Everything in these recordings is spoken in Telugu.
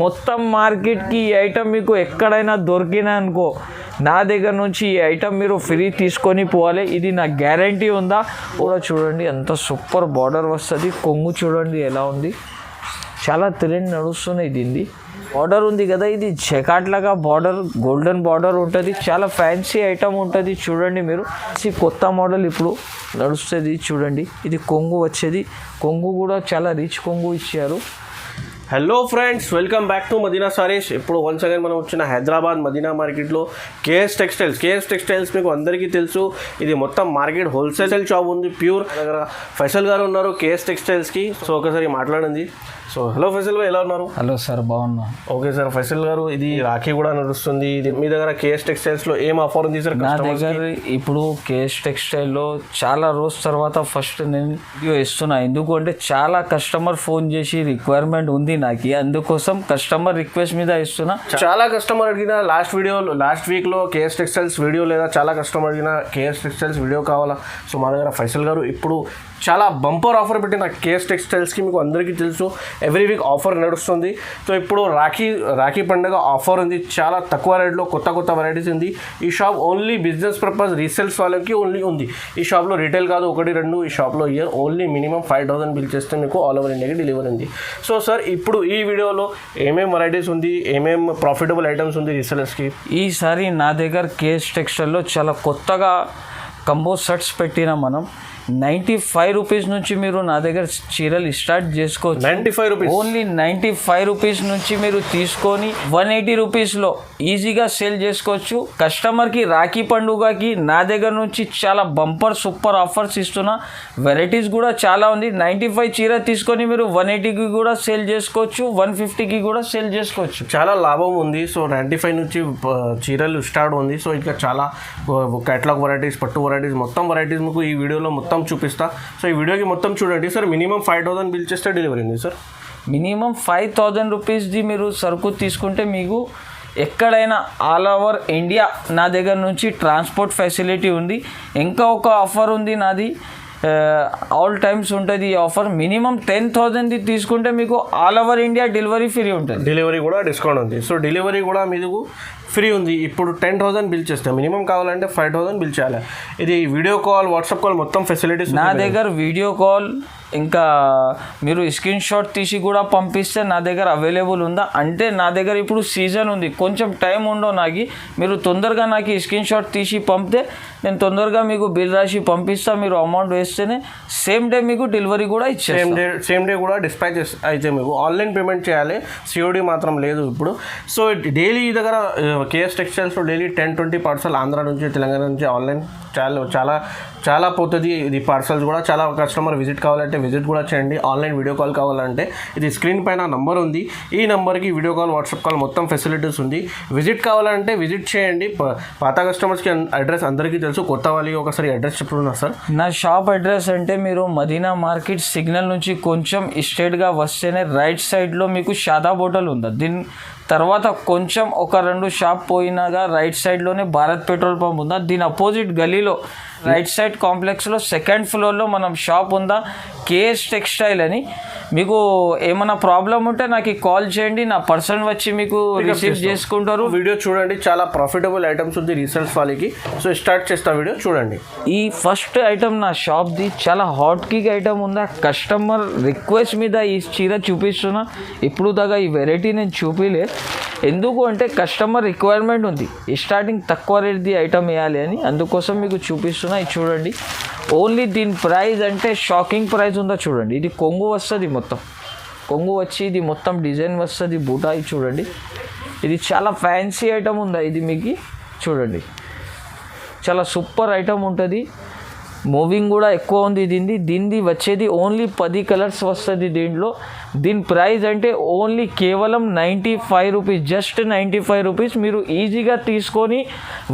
మొత్తం మార్కెట్కి ఈ ఐటమ్ మీకు ఎక్కడైనా దొరికినా అనుకో, నా దగ్గర నుంచి ఈ ఐటమ్ మీరు ఫ్రీ తీసుకొని పోవాలి. ఇది నా గ్యారంటీ ఉందా కూడా చూడండి. ఎంత సూపర్ బార్డర్ వస్తుంది. కొంగు చూడండి ఎలా ఉంది, చాలా ట్రెండ్ నడుస్తున్నాయి. దీన్ని బార్డర్ ఉంది కదా, ఇది జకాట్ లాగా బార్డర్, గోల్డెన్ బార్డర్ ఉంటుంది. చాలా ఫ్యాన్సీ ఐటమ్ ఉంటుంది. చూడండి మీరు, కొత్త మోడల్ ఇప్పుడు నడుస్తుంది. చూడండి ఇది కొంగు వచ్చేది. కొంగు కూడా చాలా రిచ్ కొంగు ఇచ్చారు. Hello friends, welcome back to Madina saris. ఇప్పుడు వన్స్ అగైన్ మనం వచ్చిన హైదరాబాద్ మదీనా మార్కెట్లో కేఎస్ టెక్స్టైల్స్ మీకు అందరికీ తెలుసు. ఇది మొత్తం మార్కెట్ హోల్సేల్ షాప్ ఉంది. ప్యూర్ దగ్గర ఫైసల్ గారు ఉన్నారు కేఎస్ టెక్స్టైల్స్కి. సో ఒకసారి మాట్లాడండి. సో హలో ఫైసల్ గారు, ఎలా ఉన్నారు? హలో సార్, బాగున్నా. ఓకే సార్, ఫైసల్ గారు ఇది రాఖీ కూడా నడుస్తుంది. ఇది మీ దగ్గర కేఎస్ టెక్స్టైల్స్లో ఏం ఆఫర్ ఉంది సార్? నా దగ్గర ఇప్పుడు కేఎస్ టెక్స్టైల్లో చాలా రోజు తర్వాత ఫస్ట్ నేను వీడియో ఇస్తున్నా. ఎందుకంటే చాలా కస్టమర్ ఫోన్ చేసి రిక్వైర్మెంట్ ఉంది నాకు, అందుకోసం కస్టమర్ రిక్వెస్ట్ మీద ఇస్తున్నా. చాలా కస్టమర్ అడిగిన లాస్ట్ వీక్లో కేఎస్ టెక్స్టైల్స్ వీడియో లేదా చాలా కస్టమర్ అడిగిన కేఎస్ టెక్స్టైల్స్ వీడియో కావాలా. సో మా దగ్గర ఫైసల్ గారు ఇప్పుడు చాలా బంపర్ ఆఫర్ పెట్టిన కేఎస్ టెక్స్టైల్స్కి. మీకు అందరికీ తెలుసు ఎవ్రీ వీక్ ఆఫర్ నడుస్తుంది. సో ఇప్పుడు రాఖీ పండుగ ఆఫర్ ఉంది. చాలా తక్కువ రేట్లో కొత్త వెరైటీస్ ఉంది. ఈ shop only business purpose resales వాళ్ళకి ఓన్లీ ఉంది. ఈ షాప్లో రీటైల్ కాదు, 1-2 ఈ షాప్లో ఇయర్ ఓన్లీ మినిమం 5,000 బిల్ చేస్తే మీకు ఆల్ ఓవర్ ఇండియాకి డెలివరీ ఉంది. సో సార్, ఇప్పుడు ఈ వీడియోలో ఏమేం వెరైటీస్ ఉంది, ఏమేం ప్రాఫిటబుల్ ఐటమ్స్ ఉంది రీసెలర్స్కి? ఈసారి నా దగ్గర కేఎస్ టెక్స్టైల్లో చాలా కొత్తగా కంబో సెట్స్ పెట్టిన మనం 95 రూపీస్ నుంచి మీరు నా దగ్గర చీరలు స్టార్ట్ చేసుకోవచ్చు. 95 రూపీస్, ఓన్లీ 95 రూపీస్ నుంచి మీరు తీసుకొని 180 రూపీస్లో ఈజీగా సేల్ చేసుకోవచ్చు. కస్టమర్కి రాఖీ పండుగకి నా దగ్గర నుంచి చాలా బంపర్ సూపర్ ఆఫర్స్ ఇస్తున్నా. వెరైటీస్ కూడా చాలా ఉంది. 95 చీర తీసుకొని మీరు 180కి కూడా సేల్ చేసుకోవచ్చు, 150కి కూడా సేల్ చేసుకోవచ్చు. చాలా లాభం ఉంది. సో 95 నుంచి చీరలు స్టార్ట్ ఉంది. సో ఇంకా చాలా కేటలాగ్ వెరైటీస్, పట్టు వెరైటీస్, మొత్తం వెరైటీస్ మీకు ఈ వీడియోలో మొత్తం చూపిస్తా. సో ఈ వీడియోకి మొత్తం చూడండి సార్. మినిమం 5,000 బిల్ చేస్తే డెలివరీ ఉంది సార్. మినిమం 5,000 రూపీస్ది మీరు సరుకు తీసుకుంటే మీకు ఎక్కడైనా ఆల్ ఓవర్ ఇండియా నా దగ్గర నుంచి ట్రాన్స్పోర్ట్ ఫెసిలిటీ ఉంది. ఇంకా ఒక ఆఫర్ ఉంది నాది, ఆల్ టైమ్స్ ఉంటుంది ఈ ఆఫర్. మినిమం 10,000ది తీసుకుంటే మీకు all over India delivery free ఉంటుంది. డెలివరీ కూడా డిస్కౌంట్ ఉంది. సో డెలివరీ కూడా మీకు ఫ్రీ ఉంది. ఇప్పుడు 10,000 బిల్ చేస్తే మినిమం కావాలంటే 5,000 బిల్ చేయాలి. ఇది వీడియో కాల్, వాట్సాప్ కాల్ మొత్తం ఫెసిలిటీస్ నా దగ్గర. వీడియో కాల్ ఇంకా మీరు స్క్రీన్ షాట్ తీసి కూడా పంపిస్తే నా దగ్గర అవైలబుల్ ఉందా అంటే, నా దగ్గర ఇప్పుడు సీజన్ ఉంది, కొంచెం టైం ఉండో నాకు. మీరు తొందరగా నాకు స్క్రీన్ షాట్ తీసి పంపితే నేను తొందరగా మీకు బిల్ రాసి పంపిస్తా. మీరు అమౌంట్ వేస్తేనే సేమ్ డే మీకు డెలివరీ కూడా ఇచ్చేస్తాను. సేమ్ డే కూడా డిస్పాచ్ అయితే మీకు ఆన్లైన్ పేమెంట్ చేయాలి, సిఓడి మాత్రం లేదు ఇప్పుడు. సో డైలీ ఈ దగ్గర కేఎస్ టెక్స్టైల్స్లో డైలీ 10-20 పార్సల్ ఆంధ్ర నుంచి, తెలంగాణ నుంచి ఆన్లైన్ చాలా పోతుంది. ఇది పార్సల్స్ కూడా చాలా కస్టమర్ విజిట్ కావాలంటే విజిట్ కూడా చేయండి. ఆన్లైన్ వీడియో కాల్ కావాలంటే ఇది స్క్రీన్ పైన నంబర్ ఉంది. ఈ నెంబర్కి వీడియో కాల్, వాట్సాప్ కాల్ మొత్తం ఫెసిలిటీస్ ఉంది. విజిట్ కావాలంటే విజిట్ చేయండి. పాత కస్టమర్స్కి అడ్రస్ అందరికీ తెలుసు, కొత్త వాళ్ళకి ఒకసారి అడ్రస్ చెప్తున్నా సార్. నా షాప్ అడ్రస్ అంటే మీరు మదీనా మార్కెట్ సిగ్నల్ నుంచి కొంచెం స్ట్రేట్గా వస్తేనే రైట్ సైడ్లో మీకు షాదాబ్ హోటల్ ఉంది. దీని తర్వాత కొంచెం ఒక 2 షాప్ పోయినాగా రైట్ సైడ్లోనే భారత్ పెట్రోల్ పంప్ ఉందా. దీని అపోజిట్ గలీలో రైట్ సైడ్ కాంప్లెక్స్లో 2nd ఫ్లోర్లో మనం షాప్ ఉందా, కేఎస్ టెక్స్టైల్ అని. మీకు ఏమైనా ప్రాబ్లం ఉంటే నాకు కాల్ చేయండి, నా పర్సన్ వచ్చి మీకు రిసీవ్ చేసుకుంటారు. వీడియో చూడండి, చాలా ప్రాఫిటబుల్ ఐటమ్స్ ఉంది రీసేల్స్ వాళ్ళకి. సో స్టార్ట్ చేస్తా వీడియో చూడండి. ఈ ఫస్ట్ ఐటమ్ నా షాప్ది చాలా హాట్ కిక్ ఐటమ్ ఉందా. కస్టమర్ రిక్వెస్ట్ మీద ఈ చీర చూపిస్తున్నా. ఇప్పుడు దాకా ఈ వెరైటీ నేను చూపిలే, ఎందుకు అంటే కస్టమర్ రిక్వైర్మెంట్ ఉంది. స్టార్టింగ్ తక్కువ రేట్ది ఐటమ్ వేయాలి అని, అందుకోసం మీకు చూపిస్తున్నా. ఇది చూడండి, ఓన్లీ దీని ప్రైస్ అంటే షాకింగ్ ప్రైస్ ఉందా చూడండి. ఇది కొంగు వస్తుంది, మొత్తం కొంగు వచ్చి ఇది మొత్తం డిజైన్ వస్తుంది, బూటా. ఇది చూడండి, ఇది చాలా ఫ్యాన్సీ ఐటమ్ ఉందా. ఇది మీకు చూడండి, చాలా సూపర్ ఐటమ్ ఉంటుంది. మూవింగ్ కూడా ఎక్కువ ఉంది దీనిది వచ్చేది ఓన్లీ 10 కలర్స్ వస్తుంది దీంట్లో. దీని ప్రైస్ అంటే ఓన్లీ కేవలం 95 రూపీస్, జస్ట్ 95 రూపీస్. మీరు ఈజీగా తీసుకొని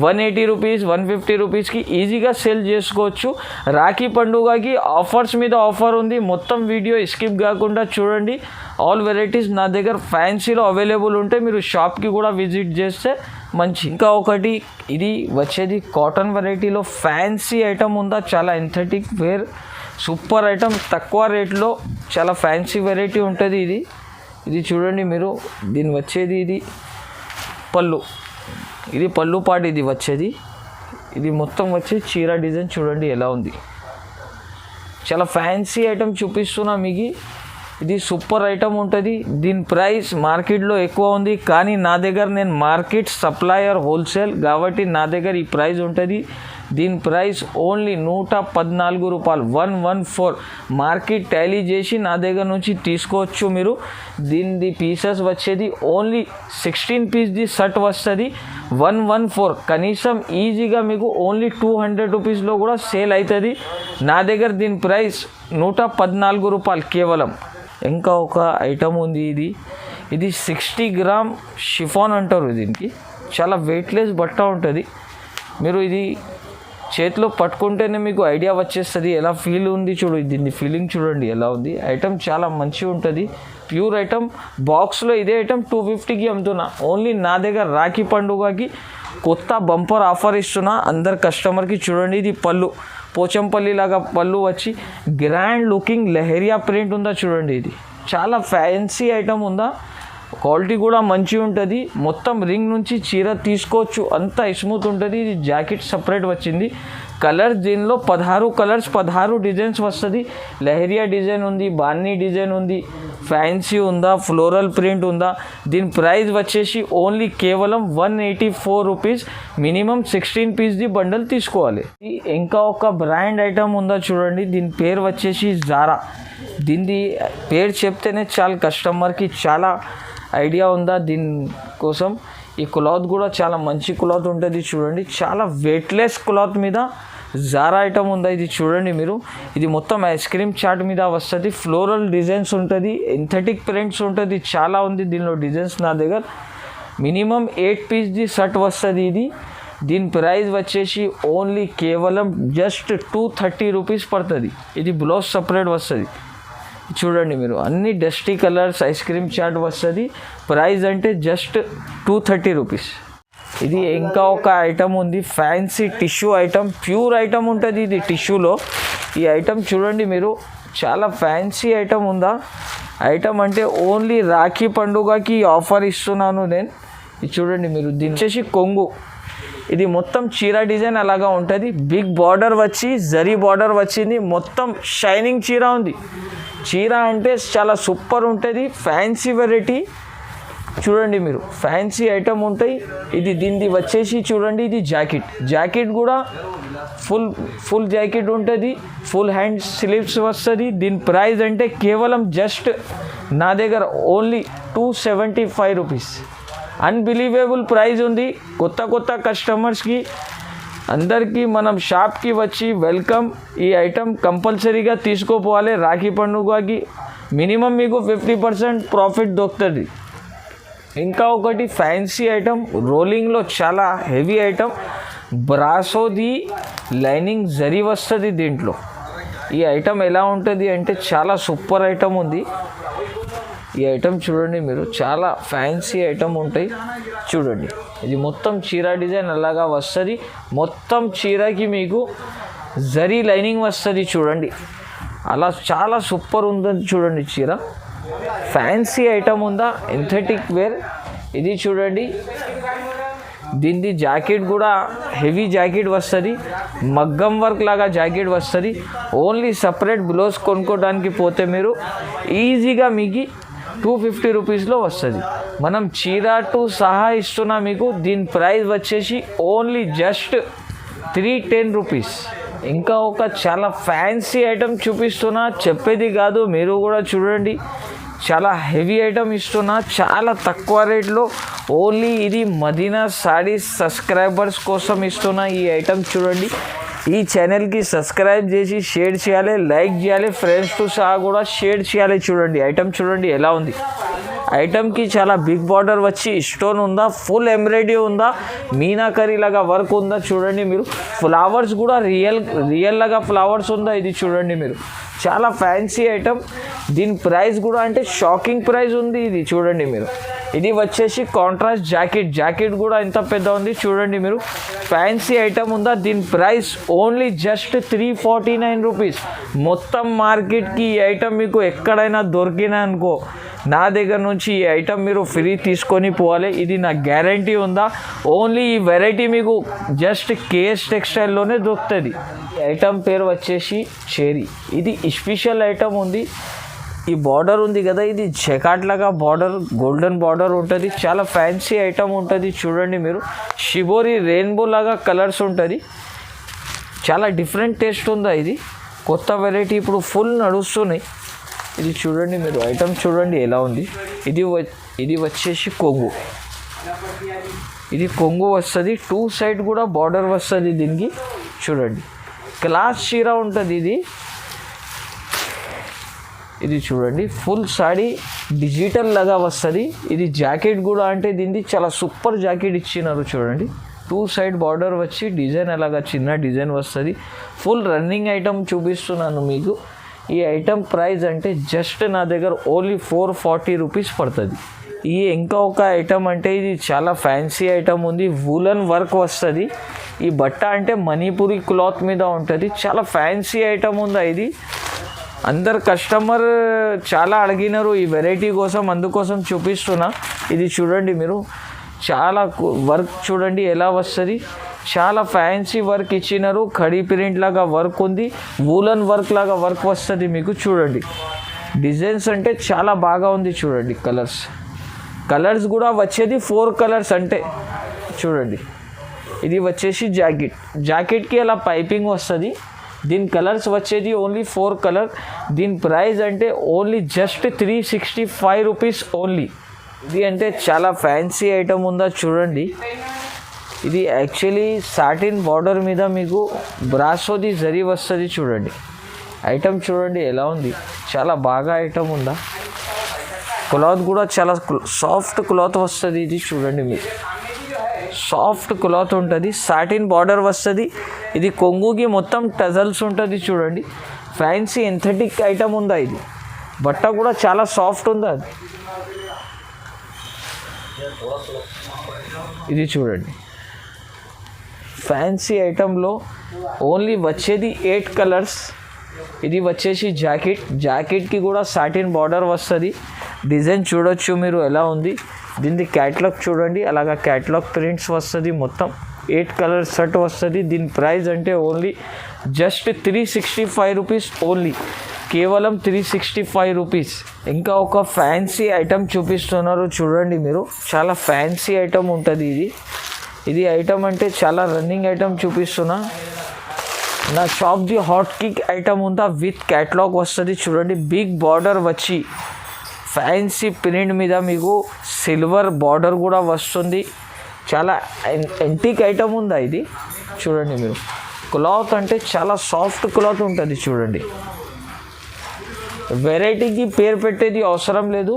180 రూపీస్, 150 రూపీస్కి ఈజీగా సేల్ చేసుకోవచ్చు. రాఖీ పండుగకి ఆఫర్స్ మీద ఆఫర్ ఉంది. మొత్తం వీడియో స్కిప్ కాకుండా చూడండి. ఆల్ వెరైటీస్ నా దగ్గర ఫ్యాన్సీలో అవైలబుల్ ఉంటాయి. మీరు షాప్కి కూడా విజిట్ చేస్తే మంచి. ఇంకా ఒకటి, ఇది వచ్చేది కాటన్ వెరైటీలో ఫ్యాన్సీ ఐటమ్ ఉందా, చాలా ఎంథెటిక్ వేర్ సూపర్ ఐటమ్, తక్కువ రేట్లో చాలా ఫ్యాన్సీ వెరైటీ ఉంటుంది. ఇది చూడండి మీరు, దీని వచ్చేది ఇది పళ్ళు, ఇది పళ్ళు పాటు ఇది వచ్చేది. ఇది మొత్తం వచ్చి చీర డిజైన్ చూడండి ఎలా ఉంది. చాలా ఫ్యాన్సీ ఐటమ్ చూపిస్తున్నా మీకు. ఇది సూపర్ ఐటమ్ ఉంటుంది. దీని ప్రైస్ మార్కెట్లో ఎక్కువ ఉంది, కానీ నా దగ్గర నేను మార్కెట్ సప్లయర్ హోల్సేల్ కాబట్టి నా దగ్గర ఈ ప్రైస్ ఉంటుంది. దీని ప్రైస్ ఓన్లీ 114 రూపాయలు, 114. మార్కెట్ టాలీ చేసి నా దగ్గర నుంచి తీసుకోవచ్చు మీరు. దీనిది పీసెస్ వచ్చేది ఓన్లీ 16 పీస్ది షర్ట్ వస్తుంది, 114. కనీసం ఈజీగా మీకు ఓన్లీ 200 రూపీస్లో కూడా సేల్ అవుతుంది. నా దగ్గర దీని ప్రైస్ 114 రూపాయలు కేవలం. ఇంకా ఒక ఐటమ్ ఉంది, ఇది 60 గ్రామ్ షిఫాన్ అంటారు దీనికి. చాలా వెయిట్లెస్ బట్ట ఉంటుంది. మీరు ఇది చేతిలో పట్టుకుంటేనే మీకు ఐడియా వచ్చేస్తుంది ఎలా ఫీల్ ఉంది. దీన్ని ఫీలింగ్ చూడండి ఎలా ఉంది. ఐటమ్ చాలా మంచిగా ఉంటుంది, ప్యూర్ ఐటమ్. బాక్స్లో ఇదే ఐటమ్ 250కి అమ్ముతున్నా. ఓన్లీ నా దగ్గర రాఖీ పండుగకి కొత్త బంపర్ ఆఫర్ ఇస్తున్నా అందరు కస్టమర్కి. చూడండి ఇది పళ్ళు, పోచంపల్లి లాగా పళ్ళు వచ్చి గ్రాండ్ లుకింగ్ లెహరియా ప్రింట్ ఉందా చూడండి. ఇది చాలా ఫ్యాన్సీ ఐటమ్ ఉందా, క్వాలిటీ కూడా మంచిగా ఉంటుంది. మొత్తం రింగ్ నుంచి చీర తీసుకోవచ్చు, అంత స్మూత్ ఉంటుంది. ఇది జాకెట్ సపరేట్ వచ్చింది. కలర్స్ దీనిలో 16 కలర్స్, 16 డిజైన్స్ వస్తుంది. లెహరియా డిజైన్ ఉంది, బాన్నీ డిజైన్ ఉంది, ఫ్యాన్సీ ఉందా, ఫ్లోరల్ ప్రింట్ ఉందా. దీని ప్రైస్ వచ్చేసి ఓన్లీ కేవలం 184 రూపీస్. మినిమం 16 పీస్ది బండల్ తీసుకోవాలి. ఇంకా ఒక బ్రాండ్ ఐటమ్ ఉందా చూడండి. దీని పేరు వచ్చేసి జారా. దీనిది పేరు చెప్తేనే చాలా కస్టమర్కి చాలా ఐడియా ఉందా దీనికోసం. ఈ క్లాత్ కూడా చాలా మంచి క్లాత్ ఉంటుంది చూడండి. చాలా వెయిట్లెస్ క్లాత్ మీద జారా ఐటమ్ ఉందా ఇది చూడండి మీరు. ఇది మొత్తం ఐస్ క్రీమ్ చాట్ మీద వస్తుంది. ఫ్లోరల్ డిజైన్స్ ఉంటుంది, ఎంథెటిక్ ప్రింట్స్ ఉంటుంది, చాలా ఉంది దీనిలో డిజైన్స్ నా దగ్గర. మినిమం 8 పీస్ది షర్ట్ వస్తుంది ఇది. దీని ప్రైస్ వచ్చేసి ఓన్లీ కేవలం జస్ట్ 230 రూపీస్ పడుతుంది. ఇది బ్లౌజ్ సపరేట్ వస్తుంది. చూడండి మీరు, అన్ని డస్టీ కలర్స్ ఐస్ క్రీమ్ చాట్ వస్తుంది. ప్రైస్ అంటే జస్ట్ 230 రూపీస్. ఇది ఇంకా ఒక ఐటమ్ ఉంది, fancy tissue item, pure item ఉంటుంది ఇది టిష్యూలో. ఈ ఐటమ్ చూడండి మీరు, చాలా ఫ్యాన్సీ ఐటమ్ ఉందా. ఐటమ్ అంటే ఓన్లీ రాఖీ పండుగకి ఆఫర్ ఇస్తున్నాను నేను. ఇది చూడండి మీరు, దీని వచ్చేసి కొంగు. ఇది మొత్తం చీర డిజైన్ అలాగా ఉంటుంది. బిగ్ బార్డర్ వచ్చి జరీ బార్డర్ వచ్చింది, మొత్తం షైనింగ్ చీర ఉంది. చీర అంటే చాలా సూపర్ ఉంటుంది, ఫ్యాన్సీ వెరైటీ. చూడండి మీరు, ఫ్యాన్సీ ఐటమ్ ఉంటాయి. ఇది దీనిది వచ్చేసి చూడండి, ఇది జాకెట్ కూడా ఫుల్ జాకెట్ ఉంటుంది, ఫుల్ హ్యాండ్ స్లీవ్స్ వస్తుంది. దీని ప్రైస్ అంటే కేవలం జస్ట్ నా దగ్గర ఓన్లీ 275 రూపీస్. అన్బిలీవేబుల్ ప్రైస్ ఉంది. కొత్త కస్టమర్స్కి అందరికీ మనం షాప్కి వచ్చి వెల్కమ్. ఈ ఐటమ్ కంపల్సరీగా తీసుకోపోవాలి. రాఖీ పండుగకి మినిమం మీకు 50% ప్రాఫిట్ దొరుకుతుంది. ఇంకా ఒకటి ఫ్యాన్సీ ఐటమ్, రోలింగ్లో చాలా హెవీ ఐటమ్, బ్రాసోది లైనింగ్ జరీ వస్తుంది దీంట్లో. ఈ ఐటమ్ ఎలా ఉంటుంది అంటే చాలా సూపర్ ఐటమ్ ఉంది. ఈ ఐటమ్ చూడండి మీరు, చాలా ఫ్యాన్సీ ఐటమ్ ఉంటాయి చూడండి. ఇది మొత్తం చీర డిజైన్ అలాగా వస్తుంది. మొత్తం చీరకి మీకు జరీ లైనింగ్ వస్తుంది చూడండి. అలా చాలా సూపర్ ఉందని చూడండి చీర. ఫ్యాన్సీ ఐటమ్ ఉందా, ఎంథెటిక్ వేర్. ఇది చూడండి, దీనిది జాకెట్ కూడా హెవీ జాకెట్ వస్తుంది, మగ్గం వర్క్ లాగా జాకెట్ వస్తుంది. ఓన్లీ సపరేట్ బ్లౌజ్ కొనుక్కోవడానికి పోతే మీరు ఈజీగా మీకు 250 రూపీస్లో వస్తుంది. మనం చీరతో సహా ఇస్తున్నా మీకు. దీని ప్రైస్ వచ్చేసి ఓన్లీ జస్ట్ 310 రూపీస్. ఇంకా ఒక చాలా ఫ్యాన్సీ ఐటమ్ చూపిస్తున్నా, చెప్పేది కాదు, మీరు కూడా చూడండి. చాలా హెవీ ఐటమ్ ఇస్తున్నా చాలా తక్కువ రేట్లో. ఓన్లీ ఇది మదీనా సారీస్ సబ్స్క్రైబర్స్ కోసం ఇస్తున్నా ఈ ఐటమ్ చూడండి. ఈ ఛానల్కి సబ్స్క్రైబ్ చేసి షేర్ చేయాలి, లైక్ చేయాలి, ఫ్రెండ్స్తో సహా కూడా షేర్ చేయాలి. చూడండి ఐటమ్ చూడండి ఎలా ఉంది. ఐటమ్కి చాలా బిగ్ బార్డర్ వచ్చి స్టోన్ ఉందా, ఫుల్ ఎంబ్రాయిడరీ ఉందా, మీనాకరీ లాగా వర్క్ ఉందా చూడండి మీరు. ఫ్లవర్స్ కూడా రియల్ లాగా ఫ్లవర్స్ ఉందా ఇది చూడండి మీరు. చాలా ఫ్యాన్సీ ఐటమ్. దీని ప్రైస్ కూడా అంటే షాకింగ్ ప్రైస్ ఉంది ఇది చూడండి మీరు. ఇది వచ్చేసి కాంట్రాస్ట్ జాకెట్ కూడా ఎంత పెద్ద ఉంది చూడండి మీరు. ఫ్యాన్సీ ఐటమ్ ఉందా, దీని ప్రైస్ ఓన్లీ జస్ట్ 349 రూపీస్. మొత్తం మార్కెట్కి ఈ ఐటమ్ మీకు ఎక్కడైనా దొరికినా అనుకో, నా దగ్గర నుంచి ఈ ఐటమ్ మీరు ఫ్రీ తీసుకొని పోవాలి, ఇది నా గ్యారంటీ ఉందా. ఓన్లీ ఈ వెరైటీ మీకు జస్ట్ కేఎస్ టెక్స్టైల్లోనే దొరుకుతుంది. ఈ ఐటమ్ పేరు వచ్చేసి చెరీ. ఇది స్పెషల్ ఐటమ్ ఉంది. ఈ బార్డర్ ఉంది కదా, ఇది జకాట్ లాగా బార్డర్, గోల్డెన్ బార్డర్ ఉంటుంది. చాలా ఫ్యాన్సీ ఐటమ్ ఉంటుంది చూడండి మీరు. షిబోరి రెయిన్బో లాగా కలర్స్ ఉంటుంది. చాలా డిఫరెంట్ టేస్ట్ ఉందా. ఇది కొత్త వెరైటీ ఇప్పుడు ఫుల్ నడుస్తున్నాయి. ఇది చూడండి మీరు, ఐటమ్ చూడండి ఎలా ఉంది. ఇది వచ్చేసి కొంగు. ఇది కొంగు వస్తుంది, 2 సైడ్ కూడా బార్డర్ వస్తుంది దీనికి. చూడండి క్లాస్ చీర ఉంటుంది ఇది చూడండి. ఫుల్ సాడీ డిజిటల్ లాగా వస్తుంది. ఇది జాకెట్ కూడా అంటే దీన్ని చాలా సూపర్ జాకెట్ ఇచ్చినారు చూడండి. 2 సైడ్ బార్డర్ వచ్చి డిజైన్ అలాగా చిన్న డిజైన్ వస్తుంది. ఫుల్ రన్నింగ్ ఐటమ్ చూపిస్తున్నాను మీకు. ఈ ఐటమ్ ప్రైస్ అంటే జస్ట్ నా దగ్గర ఓన్లీ 440 రూపీస్ పడుతుంది. ఈ ఇంకా ఒక ఐటమ్ అంటే ఇది చాలా ఫ్యాన్సీ ఐటమ్ ఉంది. వూలన్ వర్క్ వస్తుంది. ఈ బట్ట అంటే మణిపురి క్లాత్ మీద ఉంటుంది. చాలా ఫ్యాన్సీ ఐటమ్ ఉందా ఇది. అందరు కస్టమర్ చాలా అడిగినారు ఈ వెరైటీ కోసం, అందుకోసం చూపిస్తున్నా. ఇది చూడండి మీరు, చాలా వర్క్ చూడండి ఎలా వస్తుంది. చాలా ఫ్యాన్సీ వర్క్ ఇచ్చినారు. ఖడీ ప్రింట్ లాగా వర్క్ ఉంది, వూలన్ వర్క్ లాగా వర్క్ వస్తుంది మీకు. చూడండి డిజైన్స్ అంటే చాలా బాగా ఉంది చూడండి. కలర్స్ కూడా వచ్చేది 4 కలర్స్ అంటే చూడండి. ఇది వచ్చేసి జాకెట్కి అలా పైపింగ్ వస్తుంది. దీని కలర్స్ వచ్చేది ఓన్లీ 4 కలర్. దీని ప్రైస్ అంటే ఓన్లీ జస్ట్ 365 రూపీస్ ఓన్లీ. ఇది అంటే చాలా ఫ్యాన్సీ ఐటమ్ ఉందా చూడండి. ఇది యాక్చువల్లీ సాటిన్ బార్డర్ మీద మీకు బ్రాసోది జరీ వస్తుంది చూడండి. ఐటమ్ చూడండి ఎలా ఉంది, చాలా బాగా ఐటమ్ ఉందా. క్లాత్ కూడా చాలా సాఫ్ట్ క్లాత్ వస్తుంది. ఇది చూడండి మీరు, సాఫ్ట్ క్లాత్ ఉంటుంది, సాటిన్ బార్డర్ వస్తుంది. ఇది కొంగుకి మొత్తం టజల్స్ ఉంటుంది చూడండి. ఫ్యాన్సీ ఎంథెటిక్ ఐటమ్ ఉందా. ఇది బట్ట కూడా చాలా సాఫ్ట్ ఉందా. ఇది చూడండి ఫ్యాన్సీ ఐటంలో ఓన్లీ వచ్చేది 8 కలర్స్. ఇది వచ్చేసి జాకెట్కి కూడా సాటిన్ బార్డర్ వస్తుంది. డిజైన్ చూడొచ్చు మీరు ఎలా ఉంది. దీని క్యాటలాగ్ చూడండి, అలాగా క్యాటలాగ్ ప్రింట్స్ వస్తుంది. మొత్తం 8 కలర్ సెట్ వస్తుంది. దీని ప్రైస్ అంటే ఓన్లీ జస్ట్ 365 రూపీస్ ఓన్లీ, కేవలం 365 రూపీస్. ఇంకా ఒక ఫ్యాన్సీ ఐటమ్ చూపిస్తున్నారు చూడండి మీరు. చాలా ఫ్యాన్సీ ఐటమ్ ఉంటుంది ఇది ఐటమ్ అంటే చాలా రన్నింగ్ ఐటమ్ చూపిస్తున్నా. నా షాప్ది హాట్ కేక్ ఐటమ్ ఉందా, విత్ క్యాటలాగ్ వస్తుంది చూడండి. బిగ్ బార్డర్ వచ్చి ఫ్యాన్సీ ప్రింట్ మీద మీకు సిల్వర్ బార్డర్ కూడా వస్తుంది. చాలా యాంటిక్ ఐటమ్ ఉందా ఇది చూడండి మీరు. క్లాత్ అంటే చాలా సాఫ్ట్ క్లాత్ ఉంటుంది చూడండి. వెరైటీకి పేరు పెట్టేది అవసరం లేదు.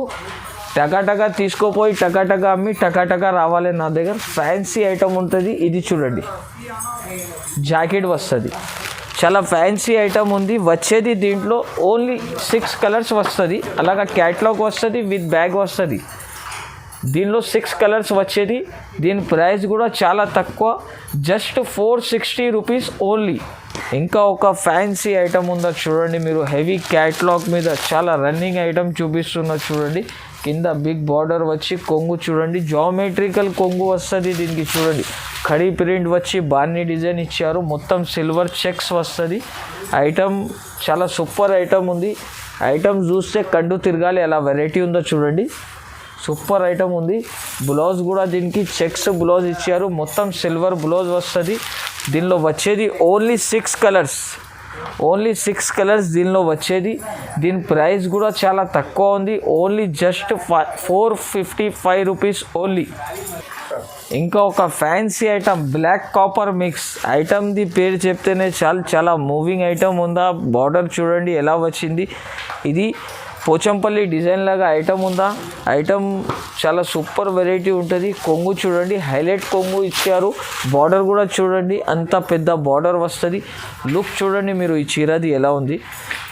టకాటకా తీసుకోపోయి టకాటకా అమ్మి టకాటకా రావాలి నా దగ్గర. ఫ్యాన్సీ ఐటమ్ ఉంటుంది. ఇది చూడండి జాకెట్ వస్తుంది. చాలా ఫ్యాన్సీ ఐటమ్ ఉంది. వచ్చేది దీంట్లో ఓన్లీ 6 కలర్స్ వస్తుంది. అలాగా క్యాటలాగ్ వస్తుంది, విత్ బ్యాగ్ వస్తుంది. దీనిలో 6 కలర్స్ వచ్చేది. దీని ప్రైస్ కూడా చాలా తక్కువ, జస్ట్ 460 రూపీస్ ఓన్లీ. ఇంకా ఒక ఫ్యాన్సీ ఐటమ్ ఉందా చూడండి మీరు. హెవీ క్యాటలాగ్ మీద చాలా రన్నింగ్ ఐటమ్ చూపిస్తున్నా చూడండి. కింద బిగ్ బార్డర్ వచ్చి కొంగు చూడండి, జామెట్రికల్ కొంగు వస్తుంది దీనికి చూడండి. ఖడీ ప్రింట్ వచ్చి బార్నీ డిజైన్ ఇచ్చారు. మొత్తం సిల్వర్ చెక్స్ వస్తుంది. ఐటమ్ చాలా సూపర్ ఐటమ్ ఉంది. ఐటమ్ చూస్తే కండు తిరగాలి, అలా వెరైటీ ఉందో చూడండి. సూపర్ ఐటమ్ ఉంది. బ్లౌజ్ కూడా దీనికి చెక్స్ బ్లౌజ్ ఇచ్చారు. మొత్తం సిల్వర్ బ్లౌజ్ వస్తుంది. దీనిలో వచ్చేది ఓన్లీ 6 కలర్స్ దీనిలో వచ్చేది. దీని ప్రైస్ కూడా చాలా తక్కువ ఉంది, ఓన్లీ జస్ట్ 455 రూపీస్ ఓన్లీ. ఇంకా ఒక fancy item black copper mix ఐటమ్ది పేరు చెప్తేనే చాలా మూవింగ్ ఐటమ్ ఉందా. బార్డర్ చూడండి ఎలా వచ్చింది. ఇది పోచంపల్లి డిజైన్ లాగా ఐటమ్ ఉందా. ఐటమ్ చాలా సూపర్ వెరైటీ ఉంటుంది. కొంగు చూడండి, హైలైట్ కొంగు ఇచ్చారు. బార్డర్ కూడా చూడండి, అంత పెద్ద బార్డర్ వస్తుంది. లుక్ చూడండి మీరు ఈ చీరది ఎలా ఉంది.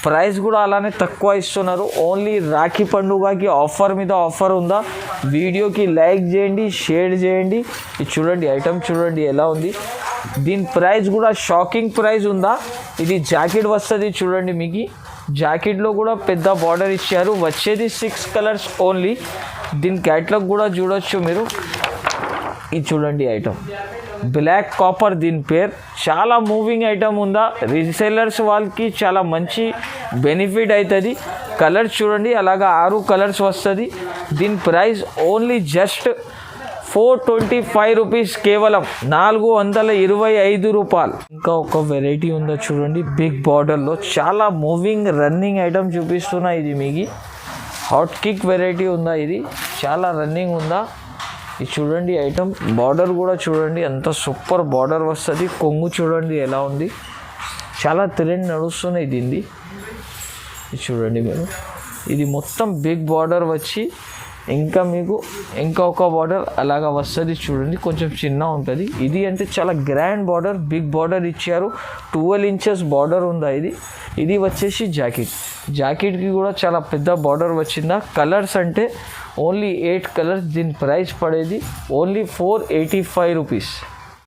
ప్రైస్ కూడా అలానే తక్కువ ఇస్తున్నారు. ఓన్లీ రాఖీ పండుగకి ఆఫర్ మీద ఆఫర్ ఉందా? వీడియోకి లైక్ చేయండి, షేర్ చేయండి. ఇది చూడండి, ఐటమ్ చూడండి ఎలా ఉంది. దీని ప్రైస్ కూడా షాకింగ్ ప్రైస్ ఉందా. ఇది జాకెట్ వస్తుంది చూడండి. మీకు జాకెట్లో కూడా పెద్ద బార్డర్ ఇచ్చారు. వచ్చేది 6 కలర్స్ ఓన్లీ. దీని క్యాట్లాగ్ కూడా చూడొచ్చు మీరు. ఇది చూడండి ఐటమ్ బ్లాక్ కాపర్ దీని పేరు. చాలా మూవింగ్ ఐటమ్ ఉందా. రీసెల్లర్స్ వాళ్ళకి చాలా మంచి బెనిఫిట్ అవుతుంది. కలర్స్ చూడండి, అలాగా 6 కలర్స్ వస్తుంది. దీని ప్రైస్ ఓన్లీ జస్ట్ 425 రూపీస్, కేవలం 425 రూపాయలు. ఇంకా ఒక వెరైటీ ఉందా చూడండి, బిగ్ బార్డర్లో చాలా మూవింగ్ రన్నింగ్ ఐటమ్ చూపిస్తున్నా. ఇది మీకు హాట్ కిక్ వెరైటీ ఉందా. ఇది చాలా రన్నింగ్ ఉందా. ఇది చూడండి ఐటమ్. బార్డర్ కూడా చూడండి, అంత సూపర్ బార్డర్ వస్తుంది. కొంగు చూడండి ఎలా ఉంది, చాలా ట్రెండ్ నడుస్తున్నాయి దీన్ని. ఇది చూడండి మీరు. ఇది మొత్తం బిగ్ బార్డర్ వచ్చి ఇంకా మీకు ఇంకా ఒక బార్డర్ అలాగా వస్తుంది చూడండి, కొంచెం చిన్న ఉంటుంది. ఇది అంటే చాలా గ్రాండ్ బార్డర్, బిగ్ బార్డర్ ఇచ్చారు. 12 ఇంచెస్ బార్డర్ ఉందా ఇది. ఇది వచ్చేసి జాకెట్కి కూడా చాలా పెద్ద బార్డర్ వచ్చిందా. కలర్స్ అంటే ఓన్లీ 8 కలర్స్. దీని ప్రైస్ పడేది ఓన్లీ 485 రూపీస్.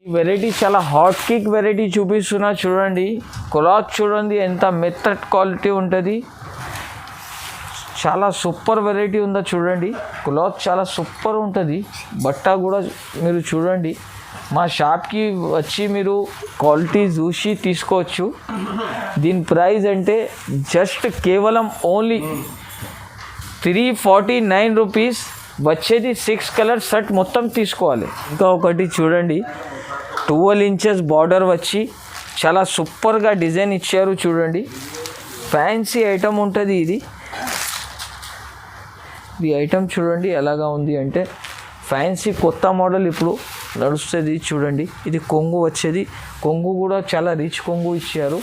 ఈ వెరైటీ చాలా హాట్ కిక్ వెరైటీ చూపిస్తున్నా చూడండి. క్లాత్ చూడండి ఎంత మెత్తడ్ క్వాలిటీ ఉంటుంది. చాలా సూపర్ వెరైటీ ఉందా చూడండి. క్లాత్ చాలా సూపర్ ఉంటుంది. బట్ట కూడా మీరు చూడండి. మా షాప్కి వచ్చి మీరు క్వాలిటీ చూసి తీసుకోవచ్చు. దీని ప్రైస్ అంటే జస్ట్ కేవలం ఓన్లీ 349 రూపీస్. వచ్చేది 6 కలర్ సెట్ మొత్తం తీసుకోవాలి. ఇంకా ఒకటి చూడండి, 12 ఇంచెస్ బార్డర్ వచ్చి చాలా సూపర్గా డిజైన్ ఇచ్చారు చూడండి. ఫ్యాన్సీ ఐటమ్ ఉంటుంది ఇది. ఈ ఐటమ్ చూడండి ఎలాగా ఉంది అంటే ఫ్యాన్సీ కొత్త మోడల్ ఇప్పుడు నడుస్తుంది చూడండి. ఇది కొంగు వచ్చేది. కొంగు కూడా చాలా రిచ్ కొంగు ఇచ్చారు.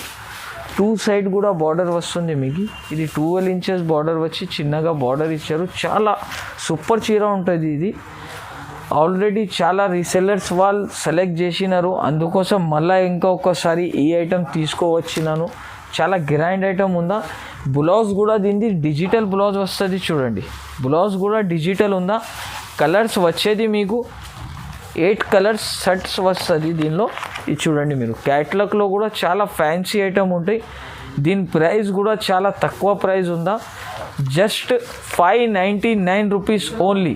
2 సైడ్ కూడా బార్డర్ వస్తుంది మీకు. ఇది 12 ఇంచెస్ బార్డర్ వచ్చి చిన్నగా బార్డర్ ఇచ్చారు. చాలా సూపర్ చీర ఉంటుంది ఇది. ఆల్రెడీ చాలా రీసెల్లర్స్ వాళ్ళు సెలెక్ట్ చేసినారు, అందుకోసం మళ్ళీ ఇంకా ఒక్కసారి ఈ ఐటమ్ తీసుకువచ్చినాను. చాలా గ్రాండ్ ఐటమ్ ఉందా. బ్లౌజ్ కూడా దీనిది డిజిటల్ బ్లౌజ్ వస్తుంది చూడండి. బ్లౌజ్ కూడా డిజిటల్ ఉందా. కలర్స్ వచ్చేది మీకు 8 కలర్స్ సెట్స్ వస్తుంది దీనిలో. ఇది చూడండి మీరు. క్యాట్లాగ్లో కూడా చాలా ఫ్యాన్సీ ఐటమ్ ఉంటాయి. దీని ప్రైస్ కూడా చాలా తక్కువ ప్రైస్ ఉందా. Just 599 rupees only.